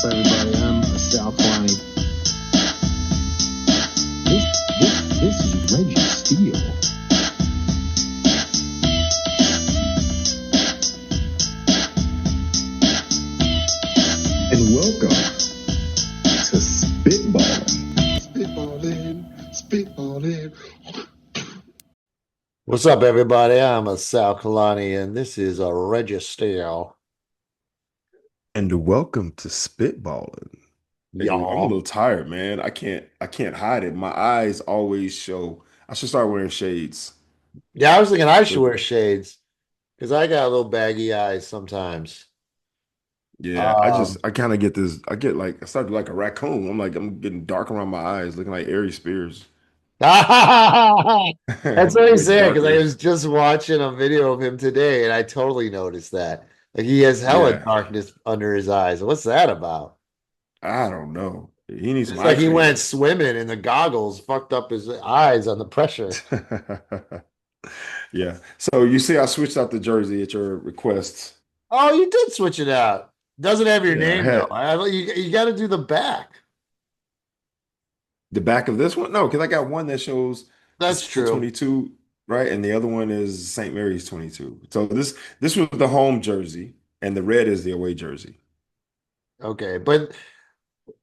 up, everybody? I'm Sal Klein. This is Reggie Steele. And welcome to Spitballin. Spitballin. What's up, everybody? I'm a Sal Kalani, and this is a Registeel. And welcome to Spitballin. Hey, dude, I'm a Y'all. little tired, man. I can't hide it. My eyes always show. I should start wearing shades. Yeah, I was thinking I should So, wear shades because I got a little baggy eyes sometimes. yeah, Um, I kind of get this. I started like a raccoon. I'm getting dark around my eyes, looking like Ari Spears. that's what he's Way saying because I darker. was just watching a video of him today, and I totally noticed that. Like he has hella Yeah, darkness under his eyes. What's that about? I don't know. He needs some It's eye like he went cream. swimming and the goggles fucked up his eyes on the pressure. Yeah. So you see, I switched out the jersey at your request. Oh, you did switch it out. Doesn't have your Yeah, I name though. had You got to do the back. the back of this one. No, because I got one that shows the That's school true. 22, right? And the other one is St. Mary's 22. So this was the home jersey, and the red is the away jersey. Okay, but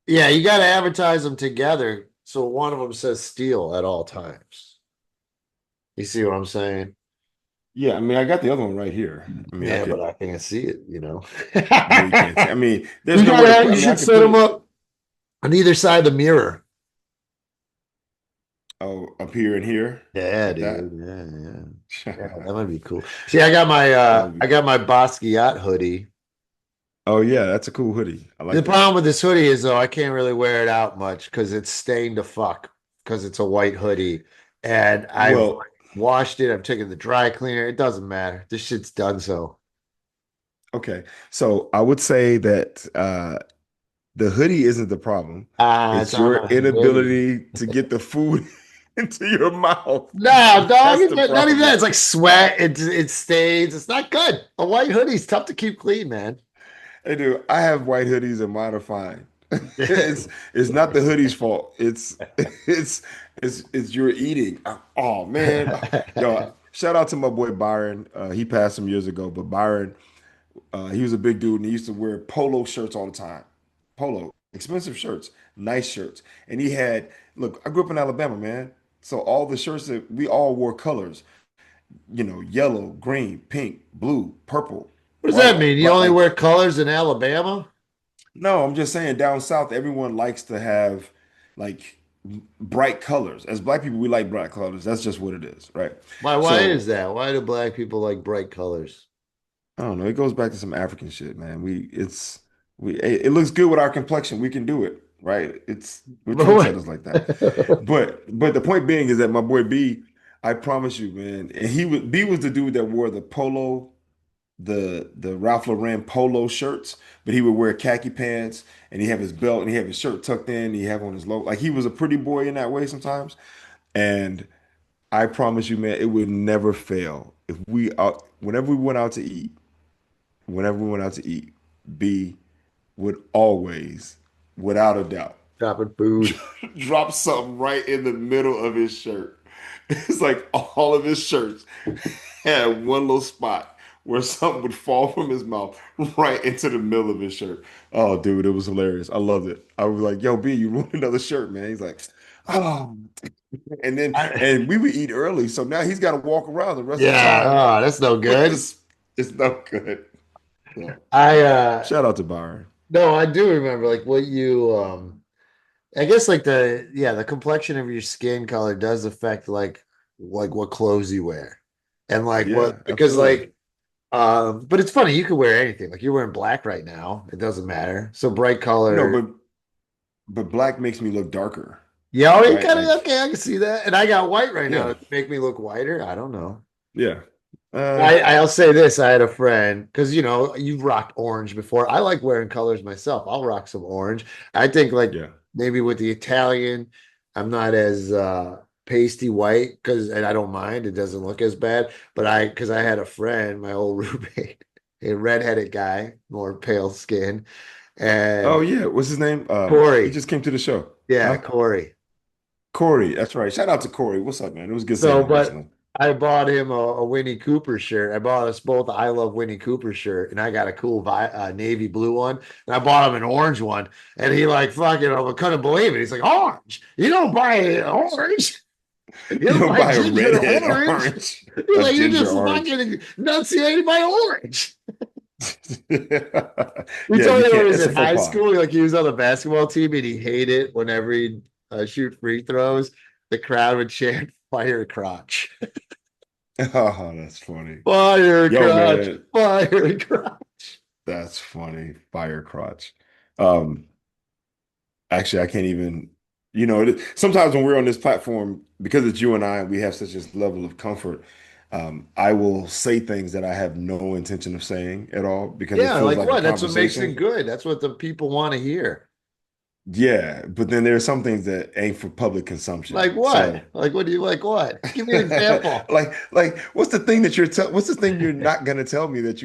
yeah, you got to advertise them together. So one of them says Steel at all times. You see what I'm saying? Yeah, I mean, I got the other one right here. I mean, I Yeah, but could. I can't see it, you know. No, you can't see. I mean, there's You nowhere to put. I you mean, I should could set put them it. up on either side of the mirror. Oh, up here and here, Yeah, like dude. that. Yeah, yeah. Yeah, that That might be cool. See, I got my would be I got cool. my Basquiat hoodie. Oh yeah, that's a cool hoodie. I The like that. problem with this hoodie is though I can't really wear it out much because it's stained to fuck because it's a white hoodie. And I've Well, like, washed it. I've taken the dry cleaner. It doesn't matter. This shit's done so. okay. So I would say that the hoodie isn't the problem. Ah, it's It's on your my hoodie. inability to get the food into your mouth. No, dog, That's it's the not even that. problem. It's like sweat. It stains. It's not good. A white hoodie's tough to keep clean, man. Hey, dude, I have white hoodies and mine are fine. It's not the hoodie's fault. It's it's you're eating. Oh man, yo, shout out to my boy Byron. He passed some years ago, but Byron, he was a big dude and he used to wear polo shirts all the time. Polo, expensive shirts, nice shirts. And he had, look, I grew up in Alabama, man. So all the shirts that we all wore colors, yellow, green, pink, blue, purple, What does that white, mean? You black. only Like, wear colors in Alabama? no, I'm just saying down south, everyone likes to have like bright colors. As black people, we like bright colors. That's just what it is, right? Why is So that? Why do black people like bright colors? I don't know. It goes back to some African shit, man. It looks good with our complexion. We can do it, right? We're trendsetters like that. But the point being is that my boy B, I promise you, man, and B was the dude that wore the polo, the Ralph Lauren polo shirts, but he would wear khaki pants and he have his belt and he have his shirt tucked in, he have on his logo. Like he was a pretty boy in that way sometimes. And I promise you, man, it would never fail. If we out whenever we went out to eat, whenever we went out to eat, B would always, without a doubt, Chopping food. drop something right in the middle of his shirt. It's like all of his shirts had one little spot where something would fall from his mouth right into the middle of his shirt. Oh, dude, it was hilarious. I loved it. I was like, "Yo, B, you ruined another shirt, man." He's like, "Oh," I, and we would eat early, so now he's got to walk around the rest of the yeah, time that's no with good. this. It's no good. So, I shout out to Byron. no, I do remember like what you I guess like the complexion of your skin color does affect like what clothes you wear. And like what Yeah, because absolutely. but it's funny, you can wear anything. Like you're wearing black right now. It doesn't matter. So bright No, color. but black makes me look darker, Yeah, oh, you right? kind of Like, okay, I can see that. And I got white right now yeah, to make me look whiter. I don't know. yeah, I'll say this. I had a friend because you know you've rocked orange before. I like wearing colors myself. I'll rock some orange. I think like yeah. maybe with the Italian, I'm not as pasty white because and I don't mind. It doesn't look as bad. But I because I had a friend, my old roommate, a redheaded guy, more pale skin. And Oh yeah, what's his name? He Corey, just came to the show. yeah, Huh? Corey. Corey, that's right. Shout out to Corey. What's up, man? It was good seeing So, you but recently. I bought him a Winnie Cooper shirt. I bought us both a I Love Winnie Cooper shirt, and I got a cool navy blue one, and I bought him an orange one, and he like fucking couldn't believe it. He's like, orange? You don't buy orange? You You don't don't buy buy a ginger redhead orange? orange, He's a like, you're ginger just orange. fucking enunciated by orange. He Yeah, told you me when can't. he was It's a in faux high pas. school, like he was on the basketball team, and he hated whenever he'd shoot free throws, the crowd would chant "Fire crotch." Oh, that's funny. Fire Yo, crotch, man, fire crotch. that's funny. Fire crotch. Um, Actually, I can't even, sometimes when we're on this platform, because it's you and I, we have such a level of comfort. I will say things that I have no intention of saying at all because it Yeah, feels like like a what? That's what makes it conversation. good. That's what the people want to hear. Yeah, but then there are some things that ain't for public consumption. Like what? So, Like what do you like? What? Give me an example. like, what's the thing that what's the thing you're not gonna tell me that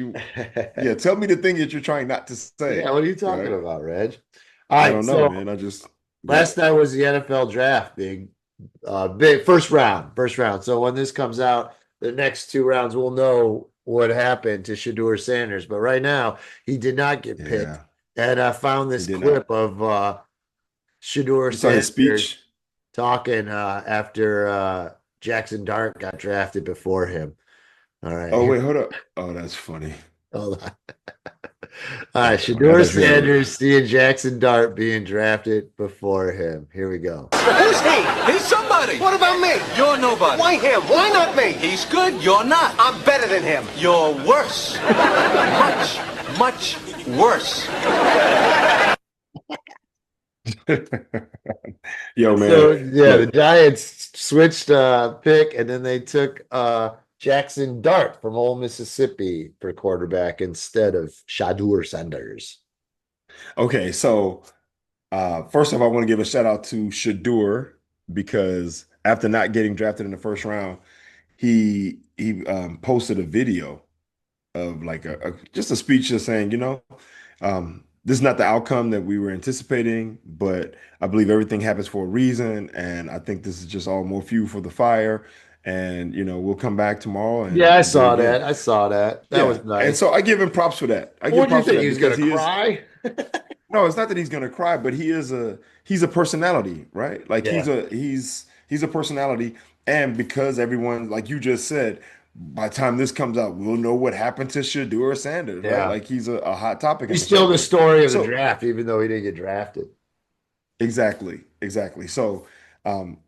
yeah, tell me the thing that you're trying not to Yeah, say, what are you talking right? about, Reg? All I right, don't know, so man. I just, yeah, last night was the NFL draft, big first round, first round. So when this comes out, the next two rounds, we'll know what happened to Shador Sanders. But right now, he did not get picked. yeah, And I found he this did not. clip of Shador You saw his Sanders speech? talking after Jackson Dart got drafted before him. All right, Oh, here, wait, hold up. Oh, that's funny. hold on. All right, That's funny. I Shador thought you were gonna. Sanders seeing Jackson Dart being drafted before him. Here we go. Who's he? He's somebody. What about me? You're nobody. Why him? Why not me? He's good. You're not. I'm better than him. You're worse. Much, much worse. Yo, So man, yeah, the look. Giants switched pick, and then they took Jackson Dart from Ole Mississippi for quarterback instead of Shador Sanders. Okay, so first off, I want to give a shout out to Shadur because after not getting drafted in the first round, he posted a video of like just a speech just saying, this is not the outcome that we were anticipating, but I believe everything happens for a reason, and I think this is just all more fuel for the fire. And we'll come back tomorrow Yeah, I and do it saw again. that. I saw that. That Yeah, was and nice. so I give him props for that. I give What do you props for think? that He was gonna because he is. cry? No, it's not that he's gonna cry, but he's a personality, right? Like Yeah, he's a personality, and because everyone, like you just said, by the time this comes out, we'll know what happened to Shador Sanders, right? yeah. Like he's a hot topic in He's the still the spotlight. story of the So draft, even though he didn't get drafted. exactly, exactly. So um,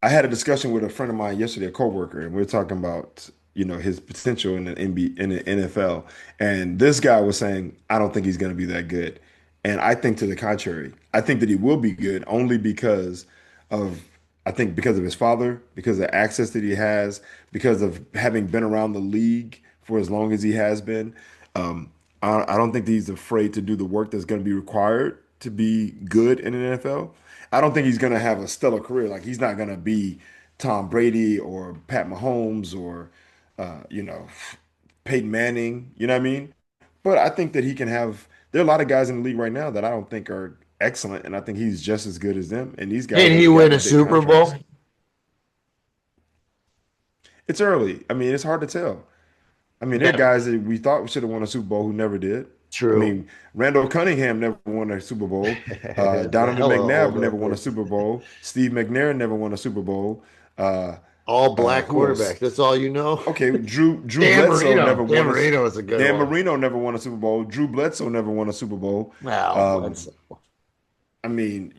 I had a discussion with a friend of mine yesterday, a coworker, and we were talking about, his potential in the NBA, in the NFL. And this guy was saying, I don't think he's going to be that good. And I think to the contrary. I think that he will be good only of, I think because of his father, because of the access that he has, because of having been around the league for as long as he has been. I don't think that he's afraid to do the work that's going to be required to be good in an NFL. I don't think he's going to have a stellar career. Like he's not going to be Tom Brady or Pat Mahomes or, uh, you know, Peyton Manning. You know what I mean? But I think that he can have. There are a lot of guys in the league right now that I don't think are excellent, and I think he's just as good as them. And these Can guys he have win gotten a big Super contracts. Bowl? It's early. I mean, it's hard to tell. I mean, there are Yeah, guys that we thought should have won a Super Bowl who never did. I true. mean, Randall Cunningham never won a Super Bowl. That's a Donovan hell of a McNabb never won a holdover. Super Bowl. Steve McNair never won a Super Bowl. Uh, All black who quarterbacks. else? That's all you know. Okay, Drew Dan Bledsoe Marino. never Dan won a. Marino is a good Dan one. Marino never won a Super Bowl. Drew Bledsoe never won a Super Bowl. Wow, Um, Bledsoe. I mean,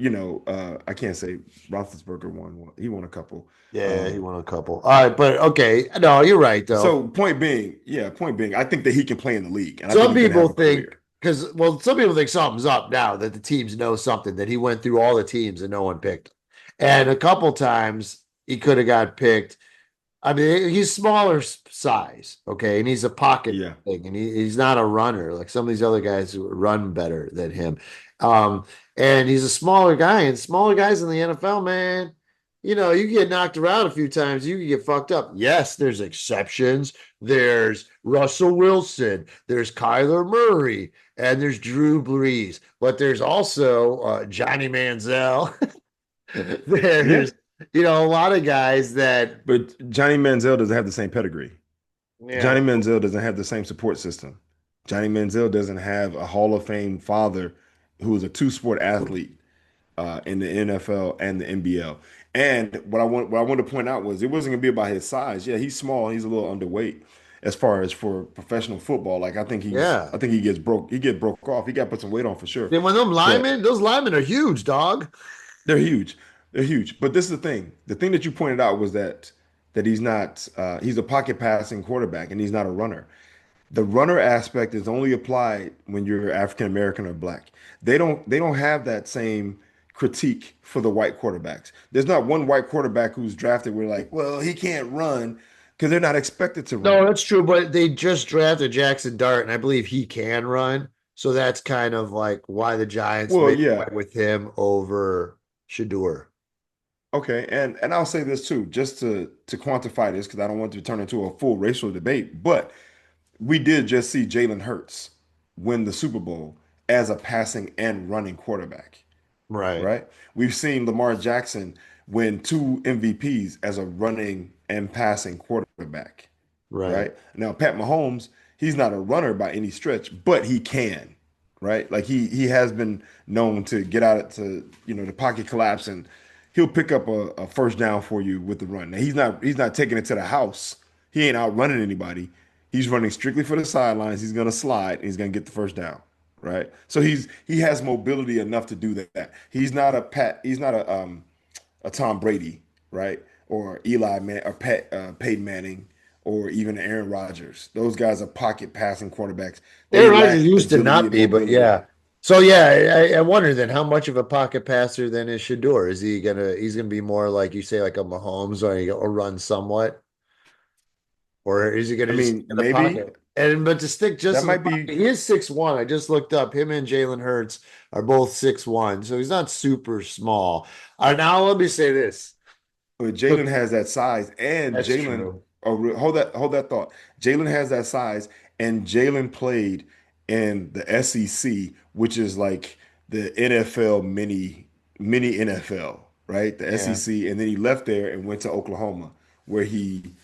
I can't say Roethlisberger won one. He won a couple. Yeah, he Um, won a couple. All right, but okay. No, you're right though. so point being, I think that he can play in the league, and I think Some he can people have a think career. some people think something's up now that the teams know something that he went through all the teams and no one picked him. And a couple times he could have got picked. I mean, he's smaller size, okay, and he's a pocket Yeah. thing, and he's not a runner like some of these other guys who run better than him. Um, and he's a smaller guy, and smaller guys in the NFL, man, you get knocked around a few times, you can get fucked up. Yes, there's exceptions. There's Russell Wilson, there's Kyler Murray, and there's Drew Brees, but there's also Johnny Manziel. Yeah, There's, a lot of guys that, but Johnny Manziel doesn't have the same pedigree. yeah, Johnny Manziel doesn't have the same support system. Johnny Manziel doesn't have a Hall of Fame father who is a two-sport athlete in the NFL and the NBL. And what I wanted to point out was it wasn't gonna be about his size. Yeah, he's small, he's a little underweight as far as for professional football. Like yeah. I think he gets broke off. He got to put some weight on for sure. Then when But those linemen are huge, dog. they're huge. They're huge. But this is the thing. The thing that you pointed out was that he's not he's a pocket passing quarterback and he's not a runner. The runner aspect is only applied when you're African American or black. They don't have that same critique for the white quarterbacks. There's not one white quarterback who's drafted where like, well, he can't run because they're not expected to No, run. that's true, but they just drafted Jackson Dart, and I believe he can run. So that's kind of like why the Giants Well, made yeah, away with him over Shadur. okay, and I'll say this too, just to quantify this because I don't want to turn into a full racial debate, but we did just see Jalen Hurts win the Super Bowl as a passing and running quarterback. Right, Right? We've seen Lamar Jackson win two MVPs as a running and passing quarterback. right. Right? Now, Pat Mahomes, he's not a runner by any stretch, but he can. Right? Like he has been known to get out to the pocket collapse and he'll pick up a first down for you with the run. Now he's not taking it to the house. He ain't out running anybody. He's running strictly for the sidelines. He's gonna slide and he's gonna get the first down. Right? So he has mobility enough to do that. He's not a Tom Brady, right? Or Peyton Manning, or even Aaron Rodgers. Those guys are pocket passing quarterbacks. They Aaron Rodgers lack used to agility not and be, but mobility. yeah. So yeah, I wonder then how much of a pocket passer then is Shadur? Is he's gonna be more like you say, like a Mahomes, or run somewhat, or is he I gonna just mean, stick in the maybe pocket? And but to stick just that in the might pocket, be, he is 6'1". I just looked up him and Jalen Hurts are both 6'1", so he's not super small. Now let me say this. but Jalen has that size, and That's Jalen. true. Oh, hold that thought. Jalen has that size, and Jalen played in the SEC, which is like the NFL mini NFL, right? The Yeah, SEC, and then he left there and went to Oklahoma, where he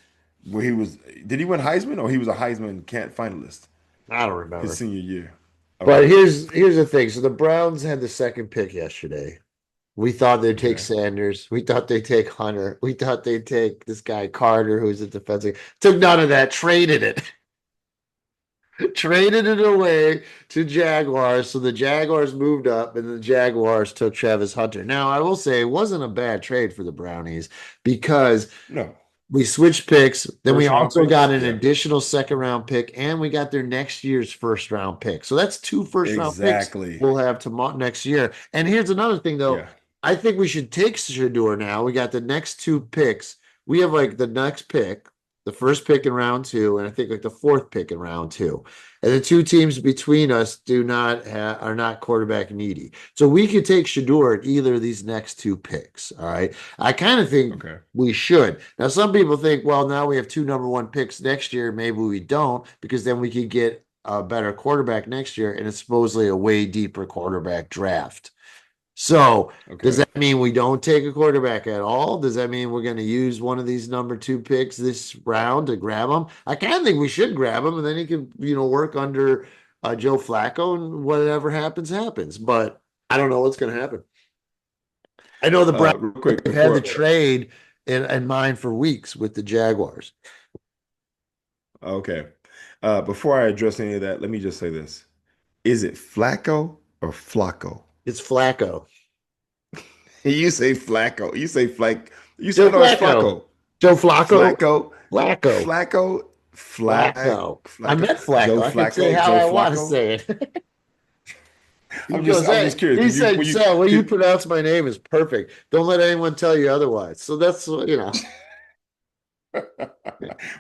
was. Did he win Heisman or he was a Heisman can't finalist I don't his remember. senior year? But Okay, here's the thing. So the Browns had the second pick yesterday. We thought they'd take okay. Sanders. We thought they'd take Hunter. We thought they'd take this guy Carter, who's a defensive. Took none of that. Traded it. Traded it away to Jaguars. So the Jaguars moved up, and the Jaguars took Travis Hunter. Now I will say it wasn't a bad trade for the Brownies because No, we switched picks. Then we first round also got picks. an Yeah, additional second round pick, and we got their next year's first round pick. So that's two first round picks exactly. we'll have tomorrow next year. And here's another thing, though. Yeah. I think we should take Shador now. We got the next two picks. We have like the next pick, the first pick in round two, and I think like the fourth pick in round two. And the two teams between us are not quarterback needy. So we could take Shador at either of these next two picks. All right. I kind of think Okay. we should. Now, some people think, well, now we have two number one picks next year. Maybe we don't, because then we could get a better quarterback next year, and it's supposedly a way deeper quarterback draft. So, does Okay. that mean we don't take a quarterback at all? Does that mean we're going to use one of these number two picks this round to grab him? I kind of think we should grab him, and then he can, work under Joe Flacco, and whatever happens, happens. But I don't know what's going to happen. I know the Browns Real quick have had the before. trade in mind for weeks with the Jaguars. Okay. Before I address any of that, let me just say this. Is it Flacco or Flacco? It's Flacco. You say Flacco. You say Flack. You say Joe no, it's Flacco. Flacco. Joe Flacco. Flacco. Flacco. Flacco. Flacco. I Flacco. meant Joe Flacco. I can say Flacco. how Joe I want to Flacco. say it. He I'm just goes, I'm just hey, curious. he Can you said, when you so when you can, pronounce my name is perfect. Don't let anyone tell you otherwise. So that's.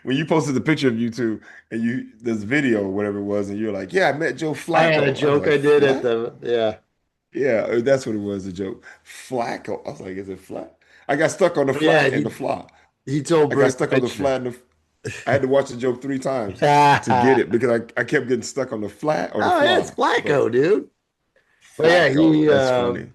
when you posted the picture of you two and this video or whatever it was, and you're like, yeah, I met Joe I had a Flacco. I was joke like, I did at Flack? the, yeah. Yeah, that's what it was, a joke. Flacco. I was like, is it Flack? I got stuck on the Yeah, flat and the fly. he told I got Bruce stuck on the Richmond. flat and I had to watch the joke 3 times to get it because I kept getting stuck on the flat or the Oh, yeah, it's fly. But Flacco, dude. But yeah, Flacco, that's funny.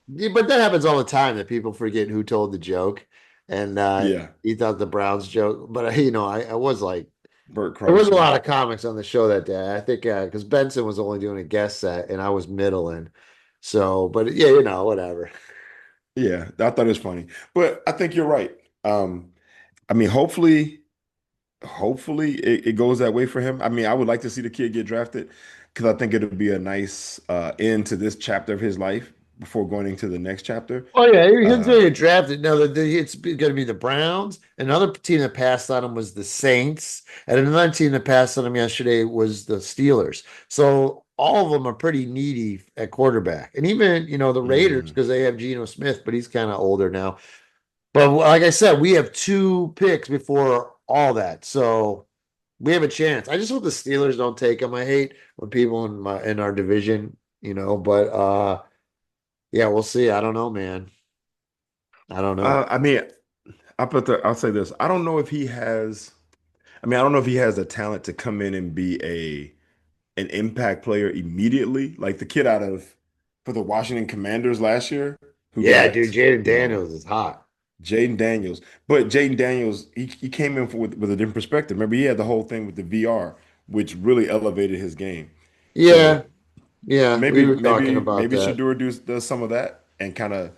but that happens all the time that people forget who told the joke. And Yeah, he thought the Browns joke. But I was like, Bert there was a Kreischer. lot of comics on the show that day. I think because Benson was only doing a guest set and I was middling. So, but yeah, whatever. Yeah, I thought it was funny, but I think you're right. Um, I mean, hopefully it goes that way for him. I mean, I would like to see the kid get drafted because I think it'll be a nice end to this chapter of his life before going into the next chapter. Oh yeah, he's Uh, going to get drafted. No, it's going to be the Browns. Another team that passed on him was the Saints, and another team that passed on him yesterday was the Steelers. So all of them are pretty needy at quarterback, and even the Raiders mm, because they have Geno Smith, but he's kind of older now. But like I said, we have 2 picks before all that, so we have a chance. I just hope the Steelers don't take him. I hate when people in our division, but yeah, we'll see. I don't know, man. I don't know. I mean, I'll say this. I don't know if he has. I mean, I don't know if he has the talent to come in and be an impact player immediately, like the kid out of for the Washington Commanders last year, who Yeah, dude, got, Jaden you know, Daniels is hot. Jaden Daniels. But Jaden Daniels, he came in with a different perspective. Remember, he had the whole thing with the VR, which really elevated his game. Yeah, So yeah, we maybe were talking maybe about maybe that. Shador does some of that and kind of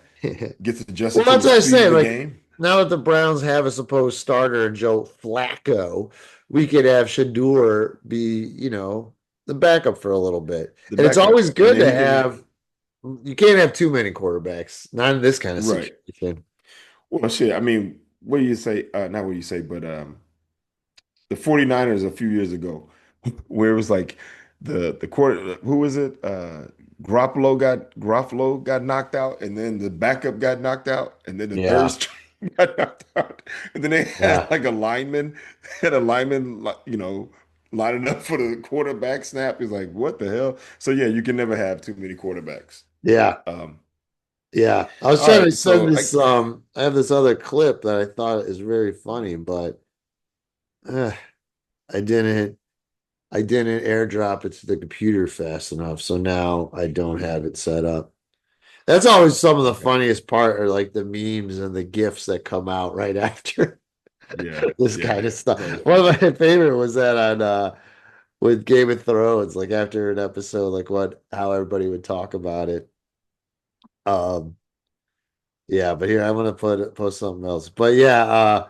gets Well, adjusted to that's the what I speed say. of the Like game. now that the Browns have a supposed starter in Joe Flacco, we could have Shador be, the backup for a little bit. The And it's backup, always and good then to he can have. You can't have too many quarterbacks, not in this kind of right. situation. Well, shit. I mean, what do you say? Not what you say, but the 49ers a few years ago, where it was like the quarter, who was it? Garoppolo got knocked out, and then the backup got knocked out, and then the third Yeah, string got knocked out, and then they had yeah, like a lineman, had a lineman, lining up for the quarterback snap. He's like, what the hell? So yeah, you can never have too many quarterbacks. yeah, Um, yeah. I was all trying to right, send so this. I have this other clip that I thought is very funny, but uh, I didn't. I didn't airdrop it to the computer fast enough, so now I don't have it set up. That's always some of the okay, funniest part, are like the memes and the gifs that come out right after yeah, this yeah, kind of it's stuff. always One funny. of my favorite was that on with Game of Thrones, like after an episode, like how everybody would talk about it. Um, yeah, but here I'm gonna post something else. But yeah,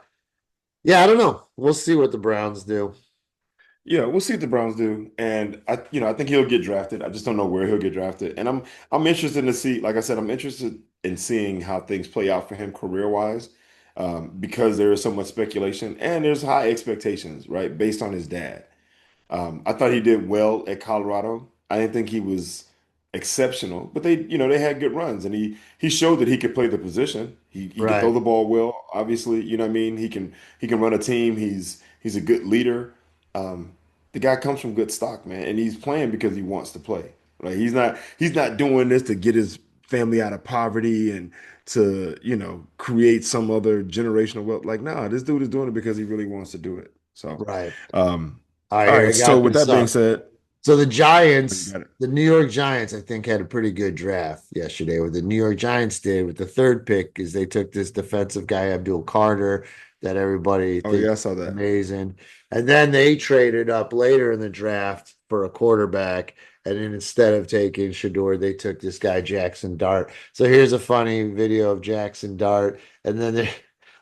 I don't know. We'll see what the Browns do. Yeah, we'll see what the Browns do, and I think he'll get drafted. I just don't know where he'll get drafted, and I'm interested to see. Like I said, I'm interested in seeing how things play out for him career wise, because there is so much speculation and there's high expectations, right, based on his dad. I thought he did well at Colorado. I didn't think he was exceptional, but they had good runs, and he showed that he could play the position. He could throw Right, the ball well. Obviously, you know what I mean. He can run a team. He's a good leader. Um, the guy comes from good stock, man, and he's playing because he wants to play. Right? He's not doing this to get his family out of poverty and to create some other generational wealth. Like, nah, this dude is doing it because he really wants to do it. So, right. um, All right, all here I right. So got with this that being up. said, So the you Giants, got it. the New York Giants, I think had a pretty good draft yesterday. What the New York Giants did with the third pick is they took this defensive guy, Abdul Carter, that everybody Oh yeah, thinks I is saw that. amazing. And then they traded up later in the draft for a quarterback. And then instead of taking Shador, they took this guy, Jackson Dart. So here's a funny video of Jackson Dart. And then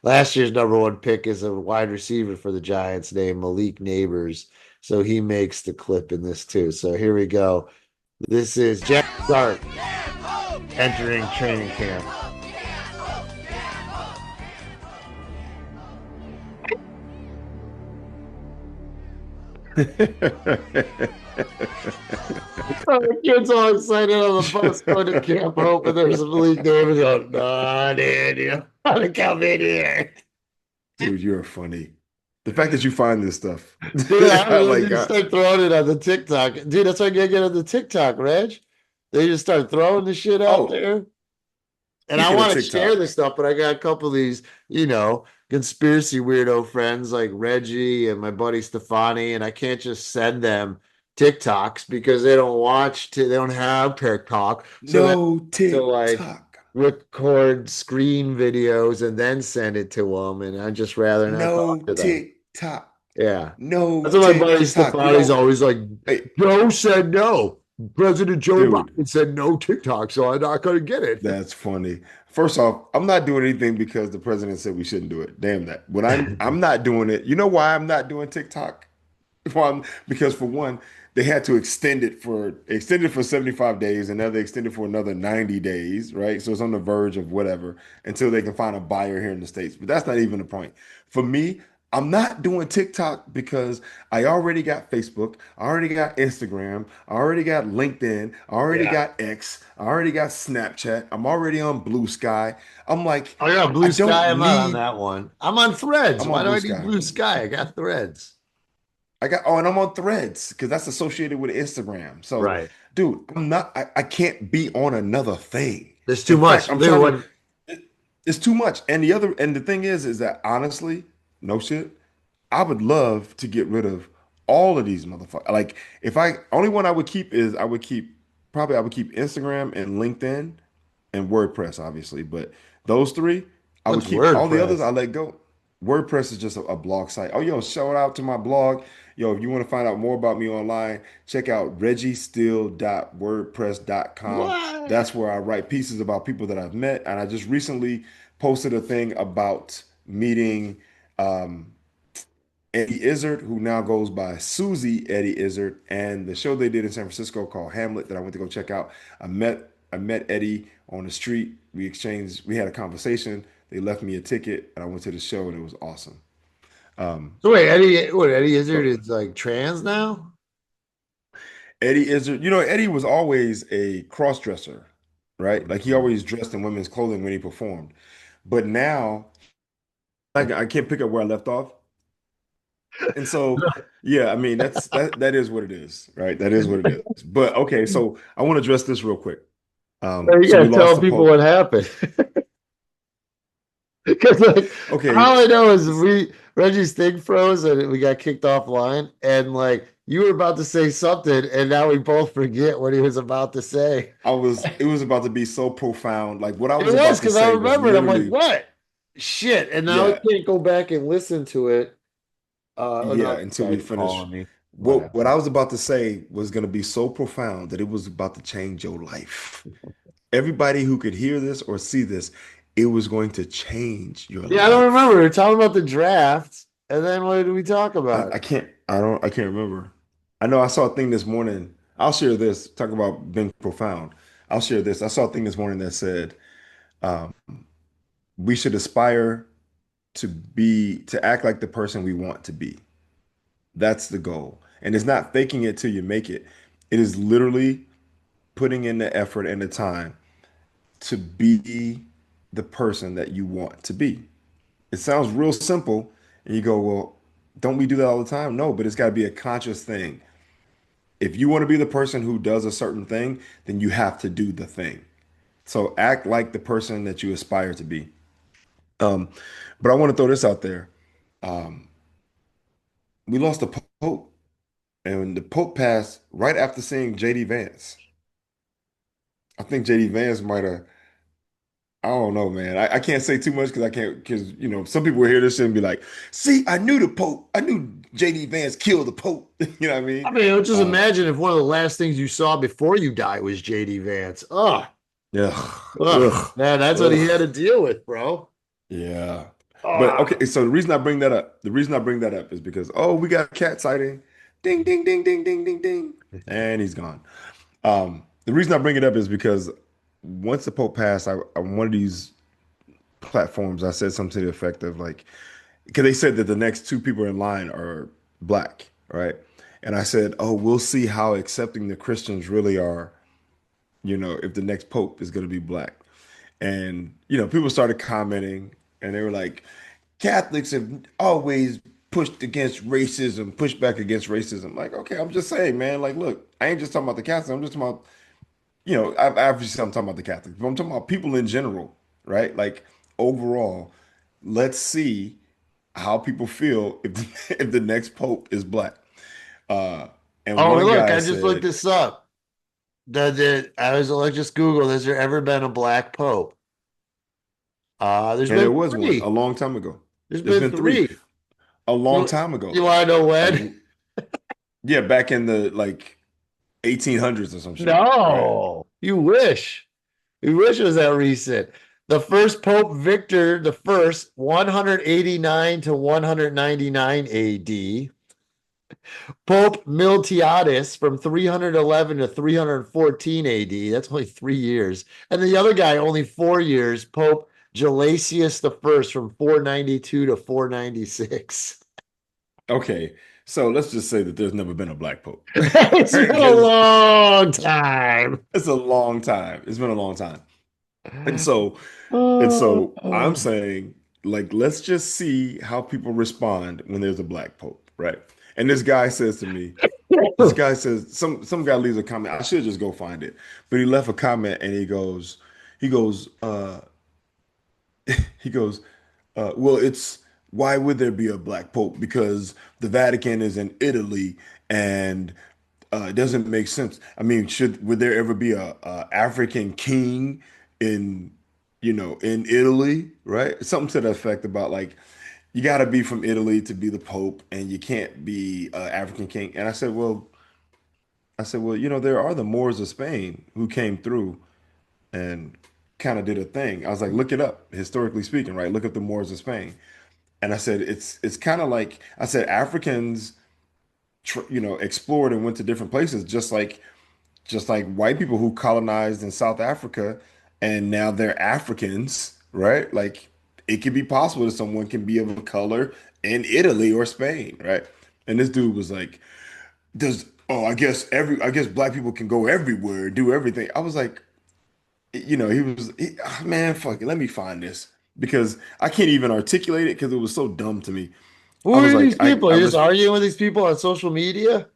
last year's number one pick is a wide receiver for the Giants named Malik Neighbors. So he makes the clip in this too. So here we go. This is Jack Dart entering training camp. Oh, the kid's all excited on the bus going to camp, hoping there's a Malik Davis going, no, dude, you don't want to come in here. Dude, you're funny. The fact that you find this stuff, Dude, I don't know. They like, just start throwing it on the TikTok. Dude, that's why I gotta get on the TikTok, Reg. They just start throwing the shit out oh, there. And I Speaking of want to share TikTok, this stuff, but I got a couple of these, conspiracy weirdo friends like Reggie and my buddy Stefani, and I can't just send them TikToks because they don't have TikTok. So then no I have to like TikTok, record screen videos and then send it to them. And I'd just rather not talk no to them. TikTok, Yeah. no That's what my buddy TikTok. Stefani's always like, Hey, Joe said no. President Joe dude, Biden said no TikTok, so I'm not going to get it. that's funny. First off, I'm not doing anything because the president said we shouldn't do it. Damn that. When I'm not doing it. You know why I'm not doing TikTok? Well, because for one, they had to extend it for 75 days, and now they extended for another 90 days, right? So it's on the verge of whatever until they can find a buyer here in the States. But that's not even the point. For me, I'm not doing TikTok because I already got Facebook, I already got Instagram, I already got LinkedIn, I already Yeah. got X, I already got Snapchat, I'm already on Blue Sky. I'm like, Oh yeah, I Blue Sky. don't I'm not on need, that one. I'm on Threads. I'm Why on do Blue I need Sky. Blue Sky? I got Threads. And I'm on Threads because that's associated with Instagram. So, Right. dude, I can't be on another thing. There's too In fact, much. I'm Dude, trying to, when it's too much. And the thing is that honestly, no shit, I would love to get rid of all of these motherfuckers. Like, only one I would keep is I would keep Instagram and LinkedIn and WordPress, obviously. But those three, I would what's keep. All the others, WordPress? I let go. WordPress is just a blog site. Oh, yo, shout out to my blog. Yo, if you want to find out more about me online, check out reggiesteele.wordpress.com. What? That's where I write pieces about people that I've met. And I just recently posted a thing about meeting um, Eddie Izzard, who now goes by Susie Eddie Izzard, and the show they did in San Francisco called Hamlet that I went to go check out. I met Eddie on the street. We had a conversation. They left me a ticket, and I went to the show, and it was awesome. So wait, Eddie Izzard So is like trans now? Eddie Izzard, Eddie was always a cross-dresser, right? Like he always dressed in women's clothing when he performed. But now I can't pick up where I left off. And so, yeah, I mean, that is what it is, right? That is what it is. But okay, so I want to address this real quick. You So we gotta lost tell the people what Pope. happened. Because like Okay, all I know is Reggie's thing froze and we got kicked offline. And like you were about to say something, and now we both forget what he was about to say. it was about to be so profound. Like what I It was was about to because I say was remembered. I'm like, literally, what? Shit. And now we yeah, can't go back and listen to it. Oh yeah, no, this until we guy's finish. calling me. What Whatever. I was about to say was going to be so profound that it was about to change your life. Everybody who could hear this or see this, it was going to change your Yeah, I don't remember. life. We are talking about the draft, and then what did we talk I, about? I can't, I can't remember. I know I saw a thing this morning. I'll share this. Talk about being profound. I'll share this. I saw a thing this morning that said, um, we should aspire to act like the person we want to be. That's the goal. And it's not faking it till you make it. It is literally putting in the effort and the time to be the person that you want to be. It sounds real simple. And you go, well, don't we do that all the time? No, but it's got to be a conscious thing. If you want to be the person who does a certain thing, then you have to do the thing. So act like the person that you aspire to be. Um, but I want to throw this out there. Um, we lost the Pope, and the Pope passed right after seeing JD Vance. I think JD Vance might have. I don't know, man. I can't say too much because I can't because some people will hear this shit and be like, "See, I knew the Pope. I knew JD Vance killed the Pope." You know what I I mean? mean, just Uh, imagine if one of the last things you saw before you die was JD Vance. Ugh, ugh, ugh, ugh, man, that's what he had to ugh. deal with, bro. Yeah. But Ah. okay, so the reason I bring that up is because we got a cat sighting. Ding, ding, ding, ding, ding, ding, ding. And he's gone. The reason I bring it up is because once the Pope passed, on one of these platforms, I said something to the effect of like, because they said that the next two people in line are black, right? And I said, oh, we'll see how accepting the Christians really are, if the next Pope is going to be black. And, people started commenting and they were like, Catholics have always pushed against racism, pushed back against racism. Like, okay, I'm just saying, man, like, look, I ain't just talking about the Catholics. I'm just talking about obviously I'm talking about the Catholics, but I'm talking about people in general, right? Like overall, let's see how people feel if if the next pope is black. Uh, and Oh, one look, guy I just looked said, this up. I was like, just Google, has there ever been a black pope? There's and been there was one a three. long time ago. There's There's been been three three. a long You, time you ago. want to know when? Like, yeah, back in the like 1800s or some shit, right? No, you wish. You wish it was that recent. The first Pope Victor the First, 189 to 199 AD. Pope Miltiades from 311 to 314 AD. That's only 3 years. And the other guy, only 4 years. Pope Gelasius the First from 492 to 496. Okay, so let's just say that there's never been a black pope, It's right? been a Because long time. it's a long time. It's been a long time. And so Oh, I'm oh. saying, like, let's just see how people respond when there's a black pope, right? And this guy says to me, this guy says, some guy leaves a comment. I should just go find it. But he left a comment and he goes, he goes, well, it's why would there be a black pope? Because the Vatican is in Italy and it doesn't make sense. I mean, would there ever be a African king in in Italy, right? Something to the effect about like you got to be from Italy to be the pope, and you can't be African king. And I said, well, there are the Moors of Spain who came through and kind of did a thing. I was like, look it up, historically speaking, right? Look up the Moors of Spain. And I said, it's kind of like I said, Africans, explored and went to different places, just like white people who colonized in South Africa, and now they're Africans, right? Like it could be possible that someone can be of a color in Italy or Spain, right? And this dude was like, I guess black people can go everywhere, do everything. I was like, man, fuck it, let me find this because I can't even articulate it because it was so dumb to me. Who I was are these like, people? Are you just arguing with these people on social media?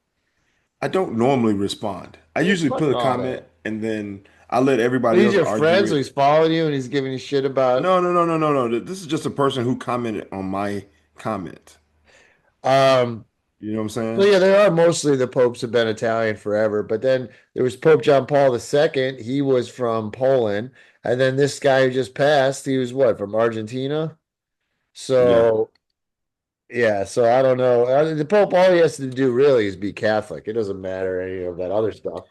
I don't normally respond. I Yeah, usually fuck put a all comment that. and then I let But everybody he's else your argue friend, so it. he's following you and he's giving you shit about. No, no, no, no, no, no. This is just a person who commented on my comment. Um, You know what I'm so saying? yeah, there are mostly the popes have been Italian forever, but then there was Pope John Paul II. He was from Poland, and then this guy who just passed, he was what, from Argentina? Yeah. So yeah, so I don't know. The Pope, all he has to do really is be Catholic. It doesn't matter any of that other stuff.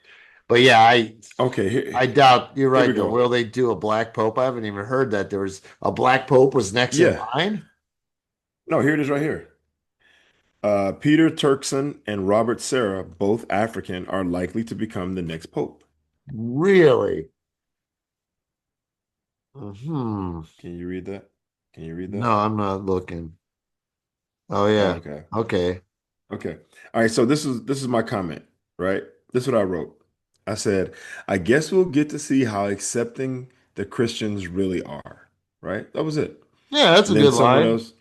But yeah, Okay. I doubt you're Here right we though. go. Will they do a black pope? I haven't even heard that there was a black pope was next in Yeah. line. No, here it is right here. Peter Turkson and Robert Serra, both African, are likely to become the next pope. Really? Hmm. Can you read that? Can you read No, that? I'm not looking. Oh Oh, yeah. okay. Okay. Okay. All right. So this is my comment, right? This is what I wrote. I said, I guess we'll get to see how accepting the Christians really are, right? That was it. Yeah, that's a And then good someone line. else,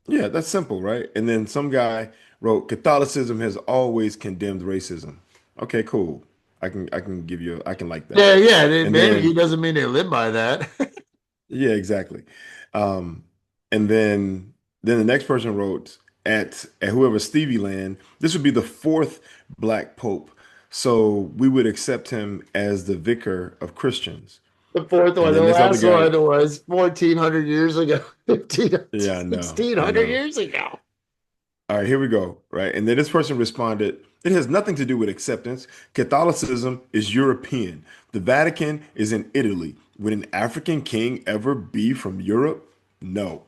yeah, that's simple, right? And then some guy wrote, Catholicism has always condemned racism. Okay, cool. I can like that. Yeah, yeah. And Maybe he then doesn't mean they live by that. yeah, exactly. Um, and then the next person wrote at whoever Stevie Land, this would be the fourth black pope. So we would accept him as the vicar of Christians. The fourth And one, the then this other last guy, one was 1400 years ago, 15, yeah, I know, I 1600 know. years ago. All right, here we go. Right. And then this person responded, it has nothing to do with acceptance. Catholicism is European. The Vatican is in Italy. Would an African king ever be from Europe? No.